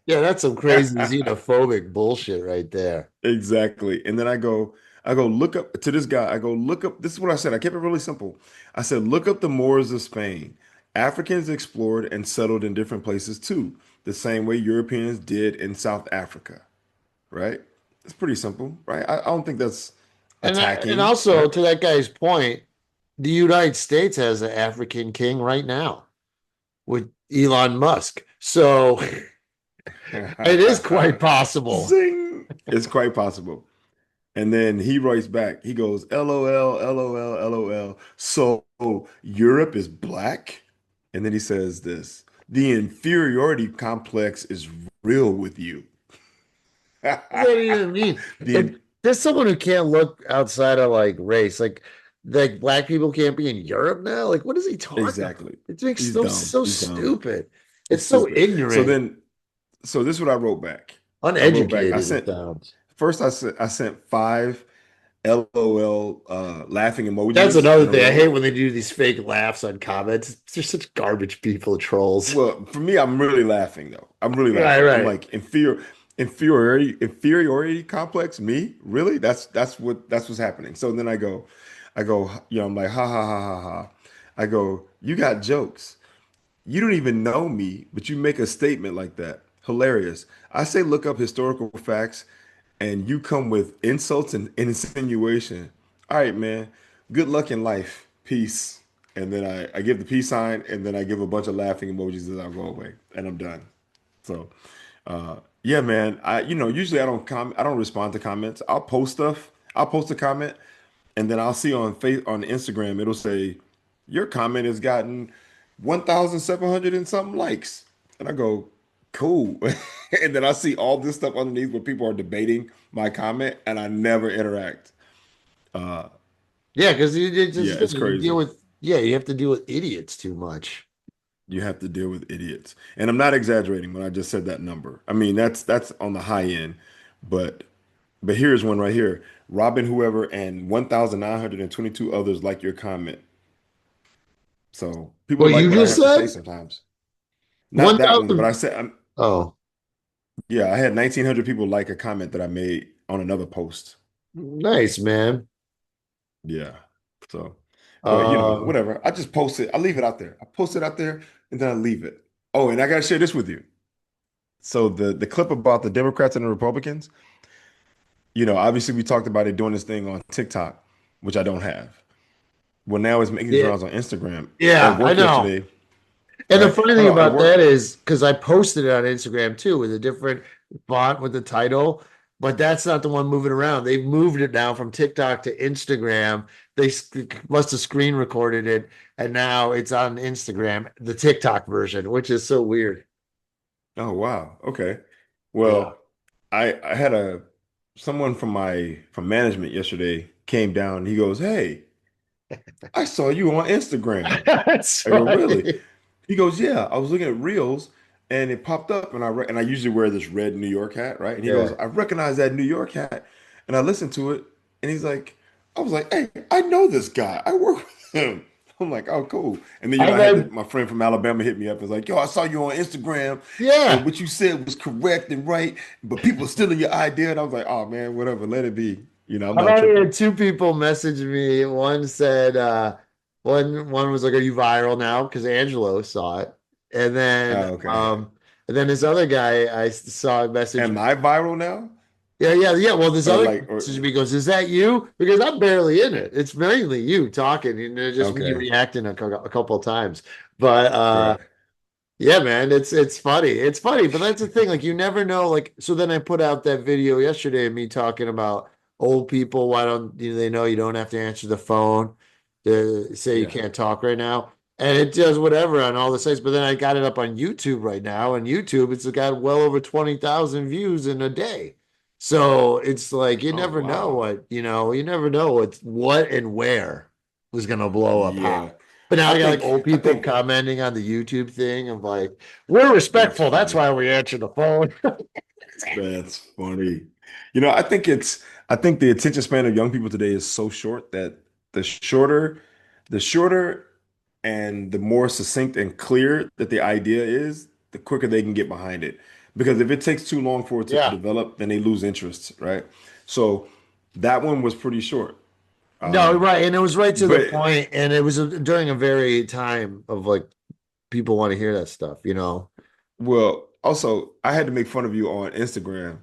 Yeah, that's some crazy xenophobic bullshit right there. Exactly. And then I go look up to this guy. I go look up. This is what I said. I kept it really simple. I said, look up the Moors of Spain. Africans explored and settled in different places too, the same way Europeans did in South Africa, right? It's pretty simple, right? I don't think that's And attacking, also right? to that guy's point, the United States has an African king right now with Elon Musk. So it is quite possible. Zing. It's quite possible. And then he writes back. He goes, LOL, LOL, LOL. So Europe is black? And then he says this, the inferiority complex is real with you. What does that even mean? The There's someone who can't look outside of like race. Like black people can't be in Europe now. Like, what is he talking about? exactly. It makes He's so dumb. so He's dumb. stupid. It's It's so stupid. ignorant, So this is what I wrote back. I uneducated. It sent sounds. first I sent 5 LOL laughing That's emojis another in a thing. I hate row. when they do these fake laughs on comments. They're such garbage people, trolls. Well, for me, I'm really laughing though. I'm really Right, laughing. I'm right. like inferiority complex. Me? Really? That's what's happening. So then I'm like, ha ha ha ha ha. I go, you got jokes. You don't even know me, but you make a statement like that. Hilarious. I say look up historical facts and you come with insults and insinuation. All right, man. Good luck in life. Peace. And then I give the peace sign and then I give a bunch of laughing emojis as I go away and I'm done. So yeah, man. Usually I don't respond to comments. I'll post stuff. I'll post a comment and then I'll see on Instagram it'll say your comment has gotten 1,700 and something likes. And I go, cool. And then I see all this stuff underneath where people are debating my comment and I never interact. Uh Yeah, because yeah, it's you deal crazy. with you have to deal with idiots too much. You have to deal with idiots. And I'm not exaggerating when I just said that number. I mean, that's on the high end, but here's one right here. Robin whoever and 1,922 others like your comment. So people What like you what I just have to say said? sometimes. Not that one, but 1,000. Oh, yeah, I had 1,900 people like a comment that I made on another post. nice, man. Yeah. So, but Uh, whatever. I just post it. I leave it out there. I post it out there and then I leave it. Oh, and I gotta share this with you. So the clip about the Democrats and the Republicans, obviously we talked about it doing this thing on TikTok, which I don't have. Well, now it's making its yeah, rounds on Instagram. At yeah, I work know. yesterday, And the right? funny thing Hold on, at about that work. is because I posted it on Instagram too with a different font with the title, but that's not the one moving around. They've moved it now from TikTok to Instagram. Must have screen recorded it, and now it's on Instagram, the TikTok version, which is so weird. Oh, wow. Okay. Yeah. Well, I had someone from management yesterday came down. He goes, "Hey, I saw you on Instagram." That's I go, "Really?" funny. He goes, "Yeah, I was looking at Reels and it popped up and I usually wear this red New York hat, right?" And he goes, Yeah. "I recognize that New York hat." And I listened to it and he's like, I was like, "Hey, I know this guy. I work with him." I'm like, "Oh, cool." And then I I had read, my friend from Alabama hit me up and was like, "Yo, I saw you on Instagram and yeah. what you said was correct and right, but people are stealing your idea." And I was like, "Oh man, whatever, let it be." I'm I've not already tripping. had two people message me. One said, one was like, "Are you viral now?" Because Angelo saw it, and then Oh, okay. this other guy I saw a message. Am I viral now? Yeah, yeah, yeah. Well, this Or other guy like or messaged me goes, "Is that you?" Because I'm barely in it. It's mainly you talking, and just me okay. reacting a couple of times. But Right. yeah, man, it's funny. It's funny, but that's the thing. Like you never know. Like so, then I put out that video yesterday of me talking about old people. Why don't they know you don't have to answer the phone to say you Yeah. can't talk right now? And it does whatever on all the sites. But then I got it up on YouTube right now. And YouTube, it's got well over 20,000 views in a day. So it's like you Oh, never know wow. you never know what and where was gonna blow up Yeah. how. But now I I got like think old I people think commenting on the YouTube thing of like, we're that's respectful. That's funny. why we answer the phone. That's funny. I think the attention span of young people today is so short that the shorter the shorter and the more succinct and clear that the idea is, the quicker they can get behind it. Because if it takes too long for it to Yeah. develop, then they lose interest, right? So that one was pretty short. No, Um, right. And it was right to the but point, and it was during a very time of like people want to hear that stuff. well, also I had to make fun of you on Instagram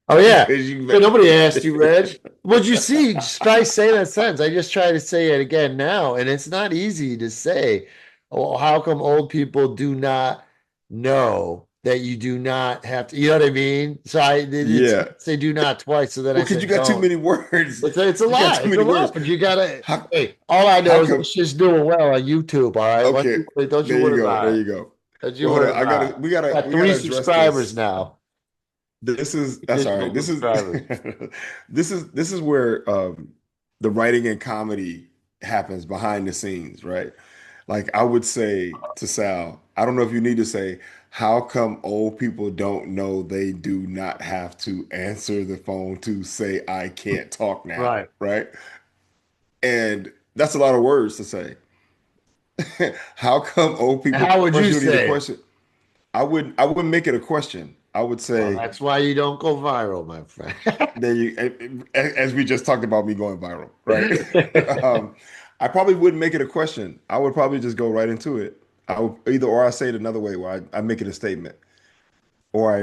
Oh yeah. because you Yeah, met. nobody asked you, Reg. What'd you see? Just try say that sentence. I just try to say it again now, and it's not easy to say. Well, how come old people do not know that you do not have to. You know what I mean? So it's Yeah. say do not twice. So then I Well, because said you got too don't. many words. It's a You got lot. too It's a many lot, words. but you gotta. How Hey, all I know how is come? it's just doing well on YouTube. All right, Okay, don't you there you worry go. There about it. you go. Don't you Well, hold worry on. I about gotta it. we gotta Got we gotta three address subscribers this. now. This is that's all right. Additional subscribers. This is where the writing and comedy happens behind the scenes, right? Like I would say to Sal, I don't know if you need to say, how come old people don't know they do not have to answer the phone to say I can't talk now, Right. right? And that's a lot of words to say. How come old people How would first you you don't need a say it? question? I wouldn't make it a question. I would Well, say that's why you don't go viral, my friend. there you as we just talked about me going viral, right? I probably wouldn't make it a question. I would probably just go right into it. I would either or I say it another way where I make it a statement. Or I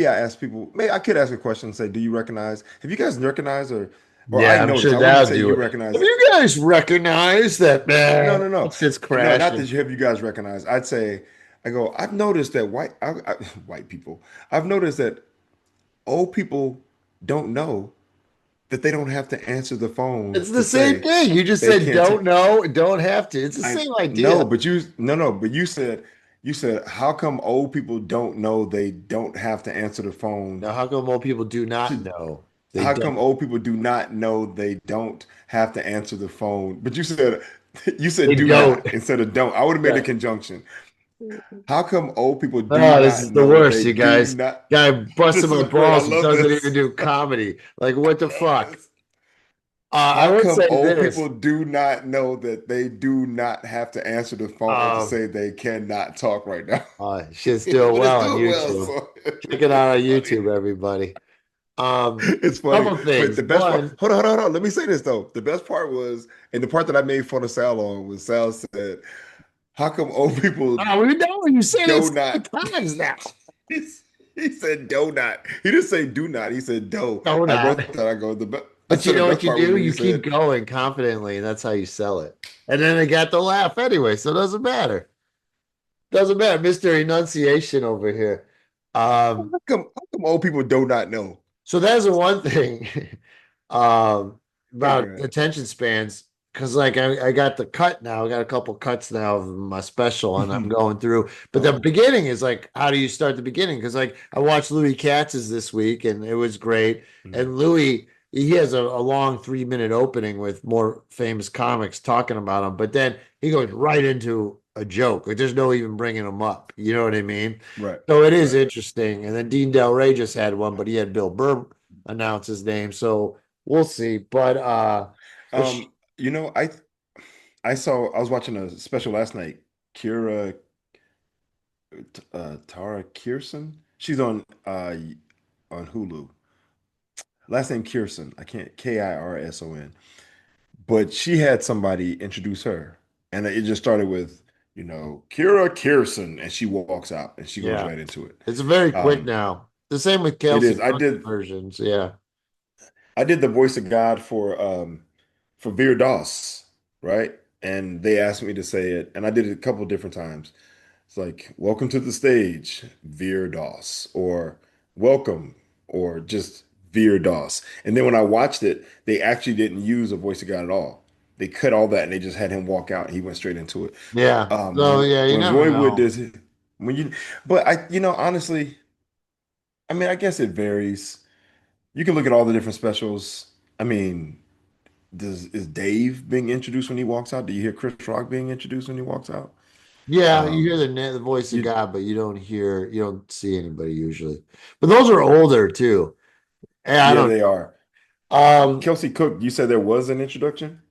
ask people, maybe I could ask a question and say, do you recognize, have you guys recognized or I Yeah, I'm noticed, sure I wouldn't that'll say do you it. recognize Have it. you guys recognized that, No, man? no, no. It's just No, not that crashing. you have you guys recognize. I'd say, I go, I've noticed that white people, I've noticed that old people don't know that they don't have to answer the phone It's to the same say thing. You just they said can't. don't know, don't have to. It's the I same idea. no, but you no no, but you said how come old people don't know they don't have to answer the phone? Now, how come more people do not To, know? They how come don't. old people do not know they don't have to answer the phone? But you said you said They do don't. not instead of don't. I would have made a Yeah. conjunction. How come old people do Oh, this not is the know worst, they you do guys. not? Guy busting This my is great. I balls and love doesn't even this. do comedy. Like, what I the love fuck? this. I How would come say old this. people do not know that they do not have to answer the phone to Um, say they cannot talk right now? Shit's doing But it's well on doing well, YouTube. so Check it out on it's funny. YouTube, everybody. It's funny. Couple But things. the best part, One, hold on. Let me say this though. The best part was, and the part that I made fun of Sal on was Sal said, how come old people oh, we know you said it do seven not? times now. He said do not. He didn't say do not. He said do. No, I not. wrote that. I go, I But you said the know what best you part was do? when he You keep said, going confidently, and that's how you sell it. And then they got the laugh anyway, so it doesn't matter. Doesn't matter. Mr. Enunciation over here. Um, how come old people do not know? so that's the one thing Oh, about God. attention spans. Because like I got the cut now, I got a couple cuts now of my special, and I'm going through. But the Oh, beginning is like, how do you start the beginning? Because like I watched Louis Katz's this week, and it was great. mhm. And Louis, he has a long 3 minute opening with more famous comics talking about him, but then he goes right into a joke. Like there's no even bringing him up. You know what I mean? Right, So it is right. interesting. And then Dean Del Rey just had one, but he had Bill Burr announce his name. So we'll see. But Um, you know, I was watching a special last night. Kira Tara Kirson. She's on Hulu. Last name Kirson. I can't Kirson. But she had somebody introduce her. And it just started with, Kira Kirson, and she walks out and she goes yeah, right into it. it's very quick Um, now. The same with it Kelsey is. Cook versions. Yeah. I did the voice of God for Veer Doss, right? And they asked me to say it, and I did it a couple different times. It's like, welcome to the stage, Veer Doss, or welcome, or just Veer Doss. And then when I watched it, they actually didn't use a voice of God at all. They cut all that and they just had him walk out and he went straight into it. Yeah. So yeah, you When never Roy Wood know. does it, when you but honestly, I mean, I guess it varies. You can look at all the different specials. I mean, is Dave being introduced when he walks out? Do you hear Chris Rock being introduced when he walks out? Yeah, you hear Um, the voice of you, God, but you don't see anybody usually. But those are older too. And I yeah, don't they are. know. Kelsey Cook, you said there was an introduction?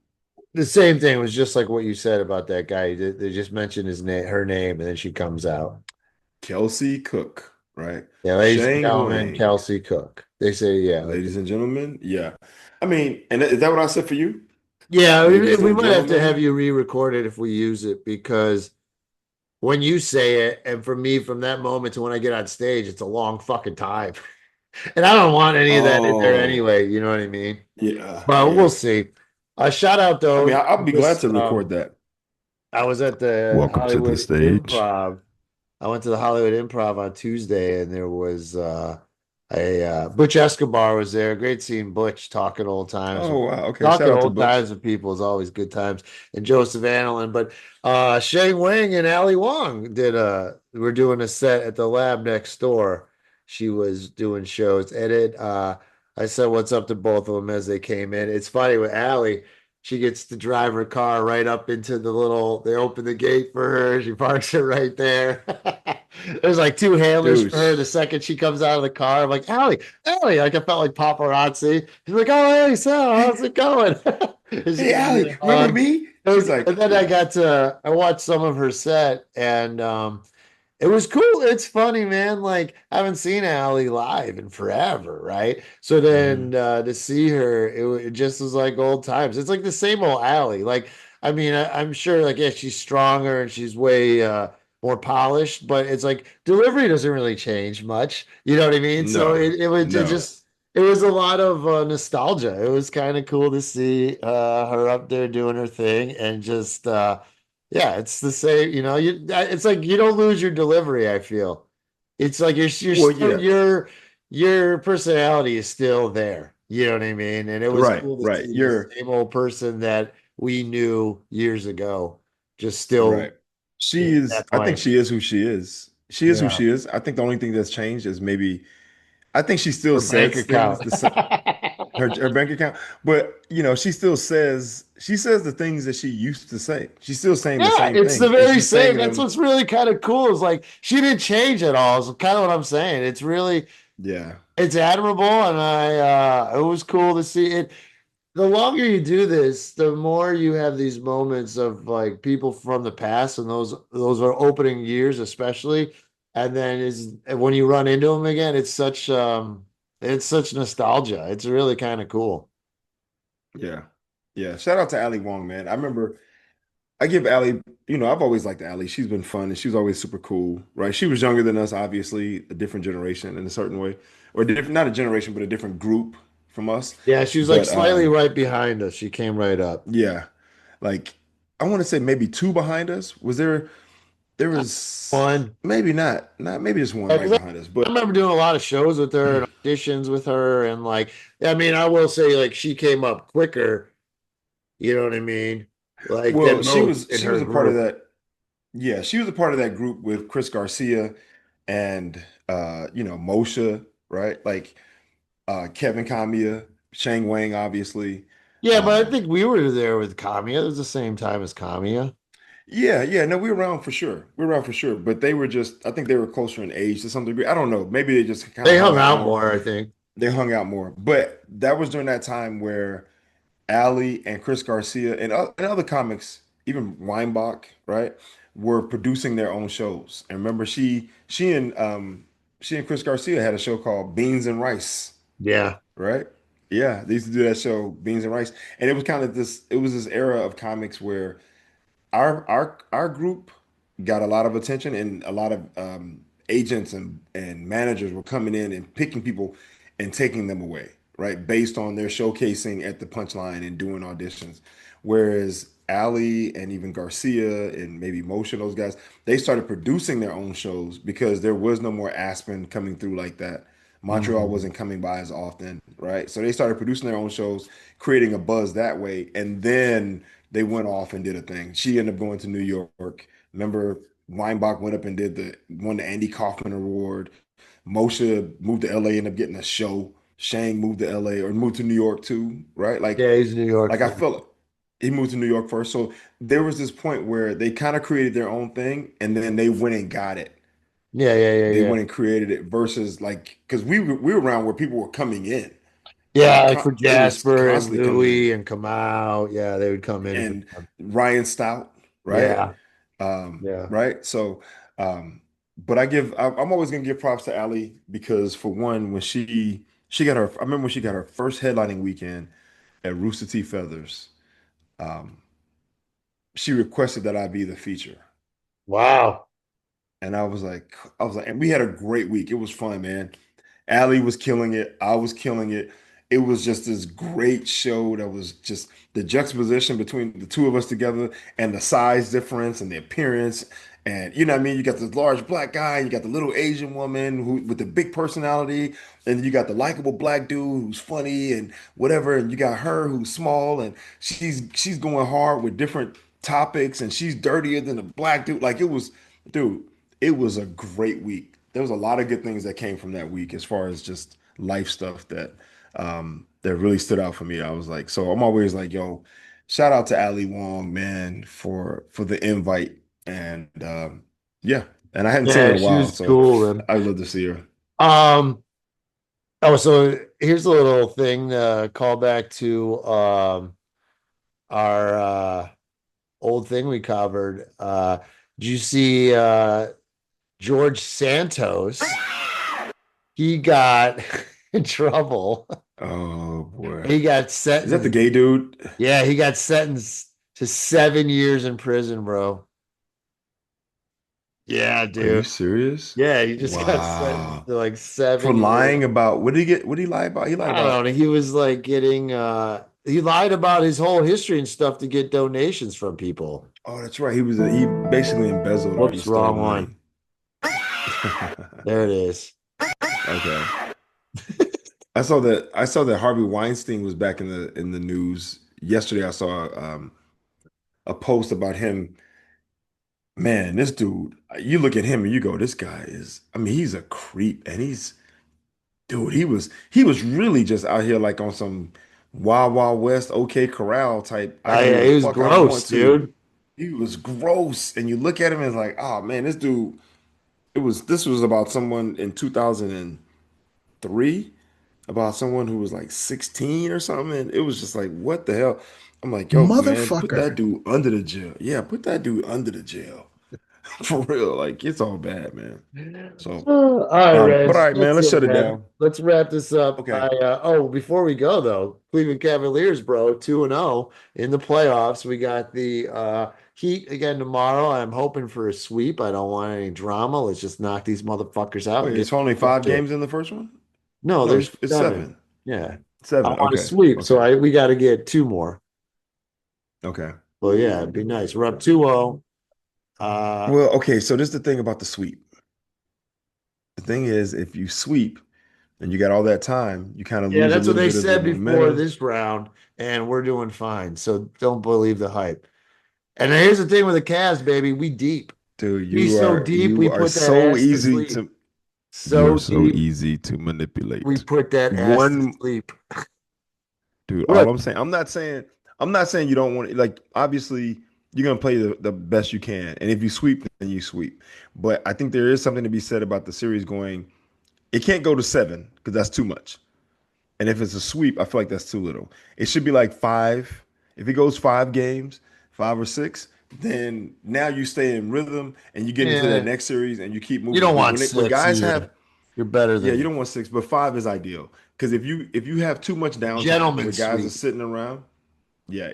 The same thing was just like what you said about that guy. They just mentioned his name, her name, and then she comes out. Kelsey Cook, right? Yeah, ladies and Shang gentlemen, Wang, Kelsey Cook. They say, yeah, like, ladies and gentlemen. Yeah. I mean, and is that what I said for you? yeah, Ladies we and might have to have gentlemen. you re-record it if we use it because when you say it, and for me, from that moment to when I get on stage, it's a long fucking time. And I don't want any of that in there Oh, anyway. You know what I mean? yeah, But we'll yeah. see. Shout out I mean, though. I'll be glad This to record that. I was at the Welcome to the Hollywood stage. Improv I went to the Hollywood Improv on Tuesday, and there was a Butch Escobar was there. Great seeing Butch talking old times. Oh wow. Okay. Shout Talking out to old Butch. times with people is always good times. And Joseph Anelin, but Shane Wang and Ali Wong we're doing a set at the lab next door. She was doing shows, and I said what's up to both of them as they came in. It's funny with Ali. She gets to drive her car right up into they open the gate for her. She parks it right there. There's like two handlers Dude. for her. The second she comes out of the car, I'm like, Allie, like I felt like paparazzi. She's like, oh, hey, Sal, how's it going? And she Hey gives me Allie, a remember hug. me? She's like, And then yeah. I watched some of her set, and it was cool. It's funny, man. Like I haven't seen Allie live in forever, right? So Mhm. then to see her, it just was like old times. It's like the same old Allie. Like I mean, I'm sure, like yeah, she's stronger and she's way more polished, but it's like delivery doesn't really change much. You know what I mean? So No, it no. just it was a lot of nostalgia. It was kind of cool to see her up there doing her thing and just yeah, it's the same, it's like you don't lose your delivery, I feel. It's like you're Well, still yeah. your personality is still there. You know what I mean? And it was Right, cool to right. see the You're same old person that we knew years ago just still right. She is, that I think point. she is who she is. She is who Yeah. she is. I think the only thing that's changed is maybe I think she still Her bank says things account. the her bank account, but she still says the things that she used to say. She's still saying the Yeah, same it's the things, and very she's same. saying That's them. what's really kind of cool is like she didn't change at all. Is kind of what I'm saying. It's really Yeah, it's admirable, and it was cool to see it. The longer you do this, the more you have these moments of like people from the past, and those are opening years, especially. And then is when you run into them again, it's such nostalgia. It's really kind of cool. yeah, yeah. Shout out to Ali Wong, man. I remember I give Ali, I've always liked Ali. She's been fun and she was always super cool, right? She was younger than us, obviously, a different generation in a certain way, or different, not a generation, but a different group from us. Yeah, she was like But slightly right behind us. She came right up. yeah, like I want to say maybe two behind us. There was One. maybe not maybe just one Yeah, right 'cause behind us, I but remember doing a lot of shows with her and auditions with her, and like, I mean, I will say, like, she came up quicker. You know what I mean? Like well, than she most was in she her was a part of group. that. Yeah, she was a part of that group with Chris Garcia and Moshe, right? Like Kevin Kamiya, Shang Wang, obviously. Yeah, but I Um, think we were there with Kamiya. It was the same time as Kamiya. yeah, yeah, no, we were around for sure. We were around for sure, but they were just, I think they were closer in age to some degree. I don't know. Maybe they just kind of They hung hung out out more. more, I think. They hung out more. But that was during that time where Ali and Chris Garcia and other comics, even Weinbach, right, were producing their own shows. And remember, she and Chris Garcia had a show called Beans and Rice, Yeah. right? Yeah, they used to do that show, Beans and Rice, and it was kind of this. It was this era of comics where our group got a lot of attention, and a lot of agents and managers were coming in and picking people and taking them away, right, based on their showcasing at the punchline and doing auditions. Whereas Ali and even Garcia and maybe Motion, those guys, they started producing their own shows because there was no more Aspen coming through like that. Montreal Mhm. wasn't coming by as often, right? So they started producing their own shows, creating a buzz that way, and then they went off and did a thing. She ended up going to New York. Remember, Weinbach went up and won the Andy Kaufman Award. Moshe moved to LA, ended up getting a show. Shang moved to LA or moved to New York too, right? Yeah, he's New York Like I first. felt he moved to New York first. So there was this point where they kind of created their own thing and then they went and got it. Yeah, yeah, yeah, They yeah. went and created it versus like because we were around where people were coming in, Yeah, like like for they was Jasper and constantly coming in. Louie and Kamau. Yeah, they would come in for And them. Ryan Stout, right? Yeah, yeah. Right. So, but I'm always gonna give props to Ali because for one, when she got her, I remember when she got her first headlining weekend at Rooster T. Feathers, um, she requested that I be the feature. Wow. And and we had a great week. It was fun, man. Ali was killing it. I was killing it. it was just this great show that was just the juxtaposition between the two of us together and the size difference and the appearance. And you know what I mean? You got this large black guy, you got the little Asian woman who with the big personality, and you got the likable black dude who's funny and whatever, and you got her who's small and she's going hard with different topics and she's dirtier than the black dude. Like it was, dude, it was a great week. There was a lot of good things that came from that week as far as just life stuff that really stood out for me. I was like, so I'm always like, yo, shout out to Ali Wong, man, for the invite. And yeah, and I hadn't seen her Yeah, in a she while, was so cool. And I'd love to see her. oh, so here's a little thing, call back to our old thing we covered. Did you see George Santos? He got in trouble. Oh boy. He got Is that the sentenced. gay dude? Yeah, he got sentenced to 7 years in prison, bro. Yeah, Are you dude. serious? Yeah, he just got sentenced Wow. to like For 7 years. lying about what did he get? What did he lie about? He lied I don't about, know. He was like getting he lied about his whole history and stuff to get donations from people. oh, that's right. He basically embezzled or he Whoops, stole wrong money. one. There it is. Okay. I saw that Harvey Weinstein was back in the news. Yesterday I saw a post about him. Man, this dude, you look at him and you go, this guy is, I mean, he's a creep and dude, he was really just out here like on some Wild Wild West, OK Corral type. I Oh, can do yeah, what the he was fuck I want gross, to. dude. He was gross. And you look at him and it's like, oh man, this dude, this was about someone in 2003, about someone who was like 16 or something. And it was just like, what the hell? I'm like, yo, man, put that Motherfucker. dude under the jail. Yeah, put that dude under the jail. For real. Like, it's all bad, man. So, All right, but Reg. all right, man, That's let's it, shut it man. down. Let's wrap this up. Okay. Before we go though, Cleveland Cavaliers, bro, 2-0 in the playoffs. We got the Heat again tomorrow. I'm hoping for a sweep. I don't want any drama. Let's just knock these motherfuckers out and Wait, get it's only back five to it. games in the first one? No, No, there's it's seven. seven. Yeah. I Seven. want a Okay. sweep, so Okay. we got to get two more. Okay. Well, yeah, it'd be nice. We're up 2-0. Uh, Well, okay, so this is the thing about the sweep. The thing is, if you sweep and you got all that time, you kind of yeah, lose a that's what little they bit of the said before momentum. this round, and we're doing fine. So don't believe the hype. And here's the thing with the Cavs, baby. We deep. Dude, We so deep, you we are put that so ass to easy sleep. to you are So so deep, easy to we manipulate. put that ass to One sleep. dude, all Look, I'm not saying you don't want like obviously you're gonna play the best you can. And if you sweep, then you sweep. But I think there is something to be said about the series going, it can't go to seven because that's too much. And if it's a sweep, I feel like that's too little. It should be like five. If it goes 5 games, 5 or 6, then now you stay in rhythm and you get into that yeah, next series and you keep you moving. don't Because want when six guys have, either. You're better yeah, you than don't want 6, but 5 is ideal. Because if you have too much downtime gentlemen where guys are sweep. sitting around, yeah,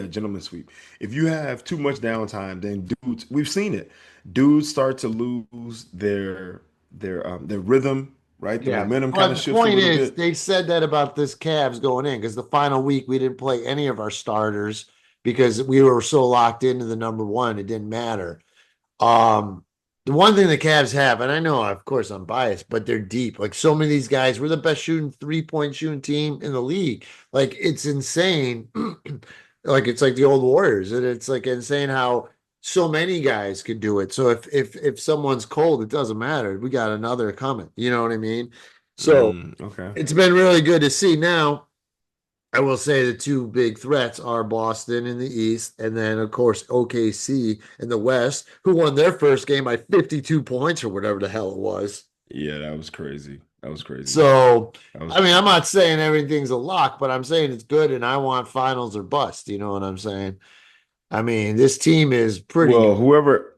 gentlemen sweep. If you have too much downtime, then dudes, we've seen it. Dudes start to lose their rhythm, right? The Yeah. momentum kind But of the shifts a point little is, bit. they said that about this Cavs going in because the final week we didn't play any of our starters because we were so locked into the number one, it didn't matter. Um, the one thing the Cavs have, and I know, of course, I'm biased, but they're deep. Like so many of these guys, we're the best shooting 3-point shooting team in the league. Like it's insane. Like it's like the old Warriors, and it's like insane how so many guys could do it. So if someone's cold, it doesn't matter. We got another coming. You know what I mean? So Okay. it's been really good to see. Now, I will say the two big threats are Boston in the East, and then of course OKC in the West, who won their first game by 52 points or whatever the hell it was. Yeah, that was crazy. That was crazy. So, That was I mean, I'm crazy. not saying everything's a lock, but I'm saying it's good, and I want finals or bust. You know what I'm saying? I mean, this team is pretty Well, good, whoever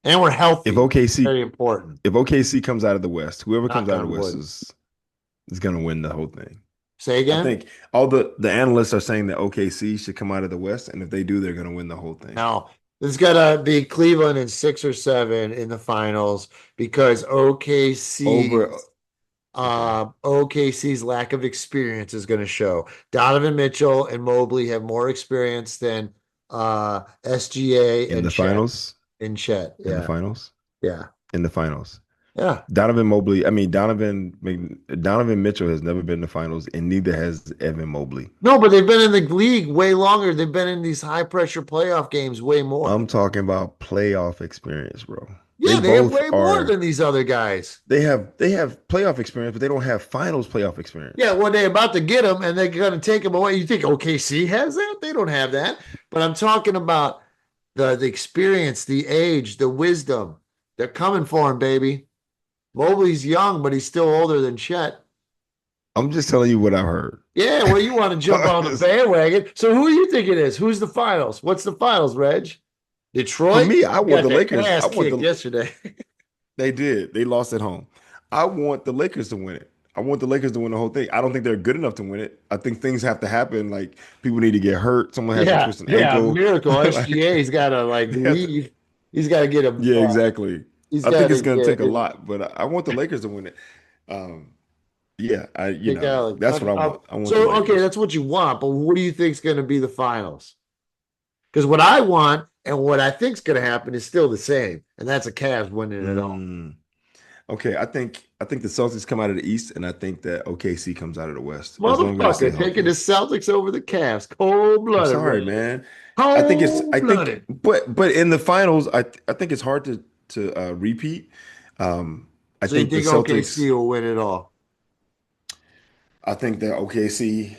and we're if healthy. OKC Very important. if OKC comes out of the West, whoever comes Knock out of the on West wood. is gonna win the whole thing. Say I again? think all the analysts are saying that OKC should come out of the West, and if they do, they're gonna win the whole thing. No, it's gonna be Cleveland in 6 or 7 in the finals because OKC Over OKC's lack of experience is going to show. Donovan Mitchell and Mobley have more experience than SGA In and the finals, Chet. in the Yeah. finals, Yeah. in the finals. Yeah. Donovan Mitchell has never been in the finals, and neither has Evan Mobley. No, but they've been in the league way longer. They've been in these high pressure playoff games way more. I'm talking about playoff experience, bro. They Yeah, they have both way more are. than these other guys. They have playoff experience, but they don't have finals playoff Yeah, experience. one day about to get them and they're going to take them away. You think OKC has that? They don't have that. But I'm talking about the experience, the age, the wisdom. They're coming for him, baby. Mobley's young, but he's still older than Chet. I'm just telling you what I've heard. Yeah, well, you want to jump on the bandwagon. So who do you think it is? Who's the finals? What's the finals, Reg? For Detroit? me, I want Got the their Lakers. ass kicked yesterday. They did. They lost at home. I want the Lakers to win it. I want the Lakers to win the whole thing. I don't think they're good enough to win it. I think things have to happen. Like people need to get hurt. Someone has to Yeah, twist an yeah, ankle. miracle. Like, SGA's got to like they have to- leave. He's got to get him. yeah, exactly. He's I got think to it's going to get take a lot, but I want the Lakers to win it. Yeah, take out like that's what I want. I want the so okay, Lakers. that's what you want, but what do you think is going to be the finals? Because what I want and what I think is going to happen is still the same, and that's a Cavs winning it all. Okay, I think the Celtics come out of the East, and I think that OKC comes out of the West. As long as they Motherfucker, stay taking the healthy. Celtics over the Cavs, cold I'm blooded, sorry, Red. man. Cold blooded. But in the finals, I think it's hard to repeat. I So you think the think Celtics. OKC will win it all? I think that OKC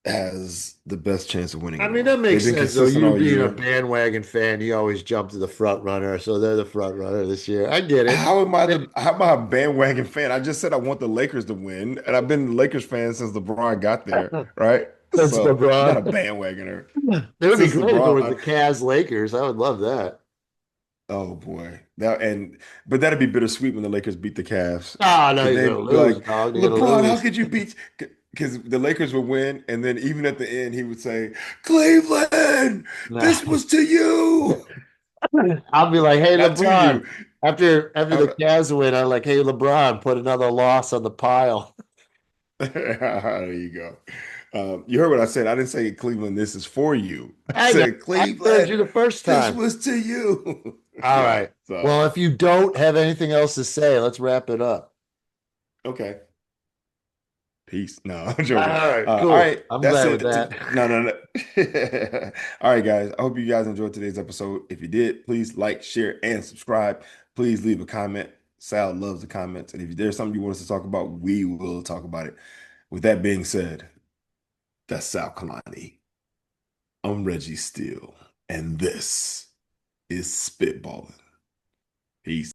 has the best chance of winning I it mean, all. that makes They've been sense though. consistent You all being a year. bandwagon fan, you always jump to the front runner, so they're the front runner this year. I get it. How am I a bandwagon fan? I just said I want the Lakers to win, and I've been a Lakers fan since LeBron got there, right? That's So I'm not a LeBron. bandwagoner. It would be Since great if it was the LeBron, Cavs Lakers. I would love that. oh boy. But that'd be bittersweet when the Lakers beat the Cavs. Oh, no, Because you're gonna they'd be lose, like, dog. You're gonna LeBron, how lose. could you beat? Because the Lakers would win, and then even at the end, he would say, Cleveland, Nah. this was to you. I'll be like, hey, Not to LeBron. you. After the Cavs win, I'm like, hey, LeBron, put another loss on the pile. There you go. You heard what I said. I didn't say Cleveland, this is for you. I I know. said I heard Cleveland, you the first this time. was to you. All Yeah, right. so Well, if you don't have anything else to say, let's wrap it up. okay. Peace. No, I'm All joking. right, All cool. right, I'm that's glad it. with that. No. All right, guys. I hope you guys enjoyed today's episode. If you did, please like, share, and subscribe. Please leave a comment. Sal loves the comments. And if there's something you want us to talk about, we will talk about it. With that being said, that's Sal Kalani. I'm Reggie Steele, and this is Spitballin'. Peace.